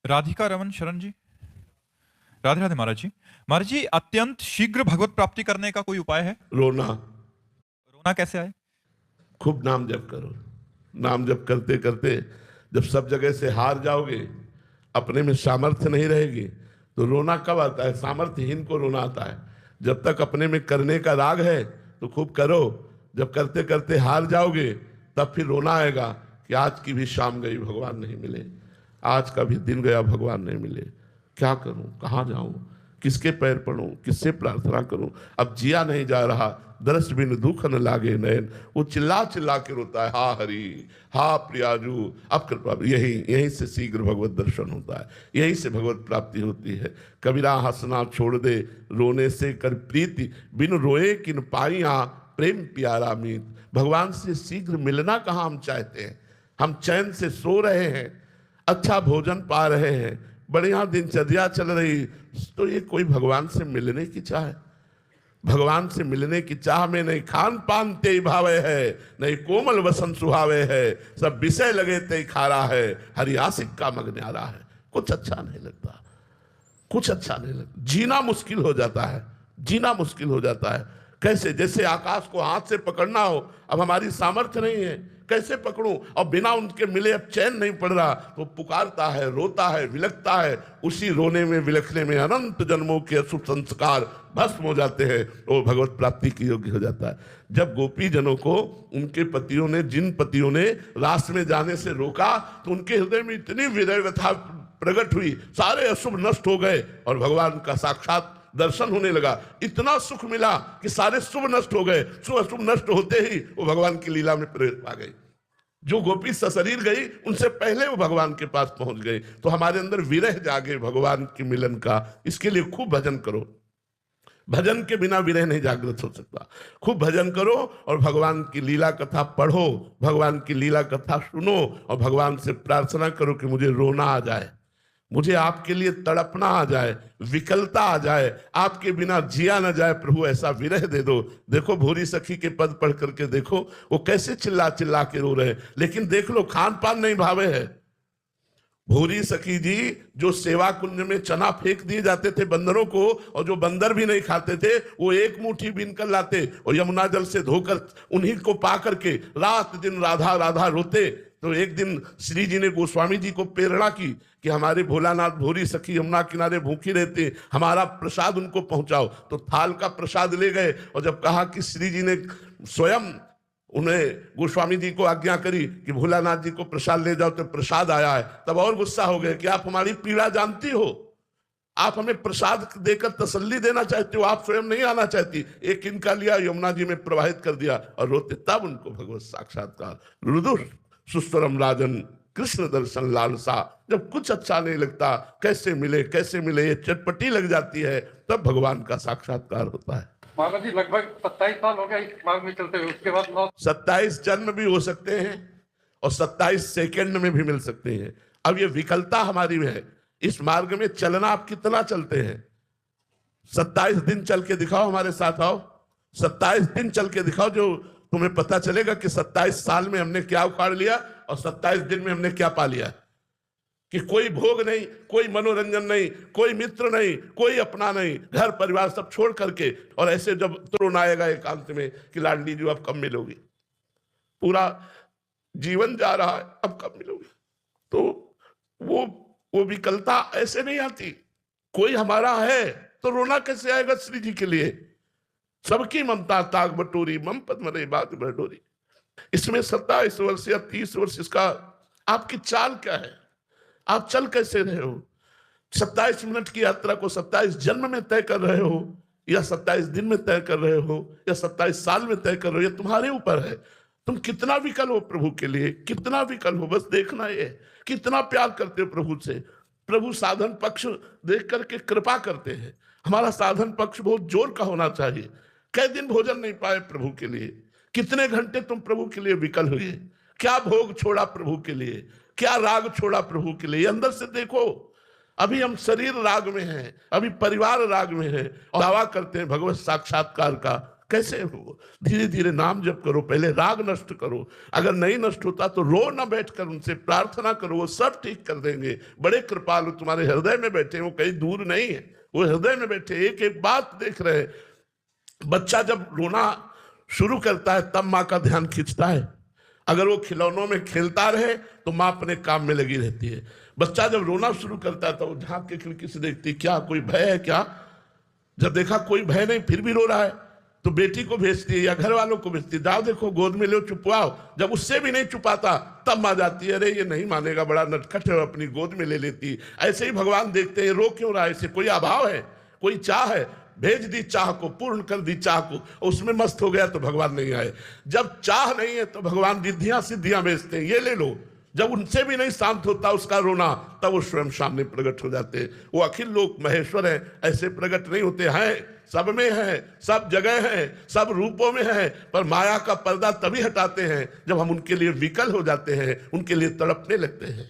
राधिका रमन शरण जी, राधे राधे महाराज जी। महाराज जी, अत्यंत शीघ्र भगवत प्राप्ति करने का कोई उपाय है? रोना। रोना कैसे आए? खूब नाम जप करो। नाम जप करते करते जब सब जगह से हार जाओगे, अपने में सामर्थ्य नहीं रहेगी, तो रोना कब आता है? सामर्थ्यहीन को रोना आता है। जब तक अपने में करने का राग है तो खूब करो। जब करते करते हार जाओगे तब फिर रोना आएगा कि आज की भी शाम गई, भगवान नहीं मिले, आज का भी दिन गया, भगवान नहीं मिले, क्या करूं, कहाँ जाऊं, किसके पैर पड़ूं, किससे प्रार्थना करूं, अब जिया नहीं जा रहा, दरस बिन दुख न लागे नयन। वो चिल्ला चिल्ला के रोता है, हा हरि, हा प्रियाजू, अब कृपा। यहीं से शीघ्र भगवत दर्शन होता है, यहीं से भगवत प्राप्ति होती है। कबीरा हंसना छोड़ दे, रोने से कर प्रीति, बिन रोए किन पाइया, प्रेम प्यारा मीत। भगवान से शीघ्र मिलना कहाँ हम चाहते हैं? हम चैन से सो रहे हैं, अच्छा भोजन पा रहे हैं, बढ़िया दिनचर्या चल रही, तो ये कोई भगवान से मिलने की चाह है? भगवान से मिलने की चाह में नहीं खान पान ते भावे है, नहीं कोमल वसन सुहावे है, सब विषय लगे ते खारा है, हरि आशिक का मग न्यारा है। कुछ अच्छा नहीं लगता, कुछ अच्छा नहीं लगता। जीना मुश्किल हो जाता है, जीना मुश्किल हो जाता है। कैसे? जैसे आकाश को हाथ से पकड़ना हो, अब हमारी सामर्थ्य नहीं है, कैसे पकड़ूं? और बिना उनके मिले अब चैन नहीं पड़ रहा, तो पुकारता है, रोता है, विलखता है। उसी रोने में, विलखने में अनंत जन्मों के अशुभ संस्कार भस्म हो जाते हैं, वो भगवत प्राप्ति की योग्य हो जाता है। जब गोपी जनों को उनके पतियों ने, जिन पतियों ने रास में जाने से रोका, तो उनके हृदय में इतनी विरह व्यथा प्रकट हुई, सारे अशुभ नष्ट हो गए और भगवान का साक्षात दर्शन होने लगा। इतना सुख मिला कि सारे शुभ नष्ट हो गए। शुभ अशुभ नष्ट होते ही वो भगवान की लीला में प्रवेश पा गई। जो गोपी सशरीर गई, उनसे पहले वो भगवान के पास पहुंच गई। तो हमारे अंदर विरह जागे भगवान के मिलन का। इसके लिए खूब भजन करो। भजन के बिना विरह नहीं जागृत हो सकता। खूब भजन करो और भगवान की लीला कथा पढ़ो, भगवान की लीला कथा सुनो और भगवान से प्रार्थना करो कि मुझे रोना आ जाए, मुझे आपके लिए तड़पना आ जाए, विकलता आ जाए, आपके बिना जिया न जाए। प्रभु ऐसा विरह दे दो। देखो भूरी सखी के पद पढ़ करके देखो, वो कैसे चिल्ला चिल्ला के रो रहे हैं, लेकिन देख लो खान पान नहीं भावे है। भूरी सखी जी, जो सेवा कुंज में चना फेंक दिए जाते थे बंदरों को, और जो बंदर भी नहीं खाते थे, वो एक मुट्ठी बीन कर लाते और यमुना जल से धोकर उन्हीं को पा करके रात दिन राधा राधा रोते। तो एक दिन श्री जी ने गोस्वामी जी को प्रेरणा की कि हमारे भोलानाथ भूरी सखी यमुना किनारे भूखी रहते, हमारा प्रसाद उनको पहुंचाओ। तो थाल का प्रसाद ले गए और जब कहा कि श्री जी ने स्वयं उन्हें, गोस्वामी जी को आज्ञा करी कि भोलानाथ जी को प्रसाद ले जाओ, तो प्रसाद आया है, तब और गुस्सा हो गए कि आप हमारी पीड़ा जानती हो, आप हमें प्रसाद देकर तसल्ली देना चाहते हो, आप स्वयं नहीं आना चाहती। एक इनका लिया, यमुना जी में प्रवाहित कर दिया और रोते। तब उनको भगवत साक्षात्कार। रुदुर सुस्तरम राजन, कृष्ण दर्शन लालसा। जब कुछ अच्छा नहीं लगता, कैसे मिले कैसे मिले, ये चटपटी लग जाती है, तब भगवान का साक्षात्कार होता है। महाराज जी, लगभग 27 साल हो गया इस मार्ग में चलते हुए, उसके बाद 27 जन्म भी हो सकते हैं और 27 सेकंड में भी मिल सकते हैं। अब ये विकलता हमारी में है। इस मार्ग में चलना आप कितना चलते हैं? 27 दिन चल के दिखाओ, हमारे साथ आओ। 27 दिन चल के दिखाओ, जो तुम्हें पता चलेगा कि 27 साल में हमने क्या उखाड़ लिया और 27 दिन में हमने क्या पा लिया। कि कोई भोग नहीं, कोई मनोरंजन नहीं, कोई मित्र नहीं, कोई अपना नहीं, घर परिवार सब छोड़ करके, और ऐसे जब तरुण आएगा एकांत में कि लाडली जी अब कब मिलोगी, पूरा जीवन जा रहा है, अब कब मिलोगी। तो वो विकलता ऐसे नहीं आती। कोई हमारा है तो रोना कैसे आएगा श्री जी के लिए? सबकी ममता ताग बटोरी, मम पद मरे बात बटोरी। इसमें 27 वर्ष या 30 वर्ष, इसका आपकी चाल क्या है? आप चल कैसे रहे हो? 27 मिनट की यात्रा को 27 जन्म में तय कर रहे हो, या 27 दिन में तय कर रहे हो, या 27 साल में तय कर रहे हो, ये तुम्हारे ऊपर है। तुम कितना विकल हो प्रभु के लिए, कितना विकल हो, बस देखना ये। कितना प्यार करते हो प्रभु से। प्रभु साधन पक्ष देख करके कृपा करते हैं। हमारा साधन पक्ष बहुत जोर का होना चाहिए। कई दिन भोजन नहीं पाए प्रभु के लिए, कितने घंटे तुम प्रभु के लिए विकल हुए, क्या भोग छोड़ा प्रभु के लिए, क्या राग छोड़ा प्रभु के लिए, अंदर से देखो। अभी हम शरीर राग में हैं, अभी परिवार राग में हैं और दावा करते हैं भगवत साक्षात्कार का। कैसे हो? धीरे धीरे नाम जप करो, पहले राग नष्ट करो। अगर नहीं नष्ट होता तो रो ना बैठकर उनसे प्रार्थना करो, वो सब ठीक कर देंगे। बड़े कृपालु तुम्हारे हृदय में बैठे, वो कहीं दूर नहीं है, वो हृदय में बैठे, एक एक बात देख रहे हैं। बच्चा जब रोना शुरू करता है तब माँ का ध्यान खींचता है। अगर वो खिलौनों में खेलता रहे तो माँ अपने काम में लगी रहती है। बच्चा जब रोना शुरू करता है तो वो झांक के खिड़की से देखती, क्या कोई भय है क्या? जब देखा कोई भय नहीं फिर भी रो रहा है तो बेटी को भेजती है या घर वालों को भेजती है, जाओ देखो गोद में लो चुपवाओ। जब उससे भी नहीं चुपाता तब माँ जाती है, अरे ये नहीं मानेगा, बड़ा नटखट है, अपनी गोद में ले लेती। ऐसे ही भगवान देखते हैं रो क्यों रहा है, इसे कोई अभाव है, कोई चाह है। भेज दी चाह को, पूर्ण कर दी चाह को, उसमें मस्त हो गया तो भगवान नहीं आए। जब चाह नहीं है तो भगवान रिद्धियां सिद्धियां भेजते हैं, ये ले लो। जब उनसे भी नहीं शांत होता उसका रोना तब वो स्वयं सामने प्रकट हो जाते हैं। वो अखिल लोक महेश्वर है, ऐसे प्रकट नहीं होते हैं, सब में है, सब जगह है, सब रूपों में है, पर माया का पर्दा तभी हटाते हैं जब हम उनके लिए विकल हो जाते हैं, उनके लिए तड़पने लगते हैं।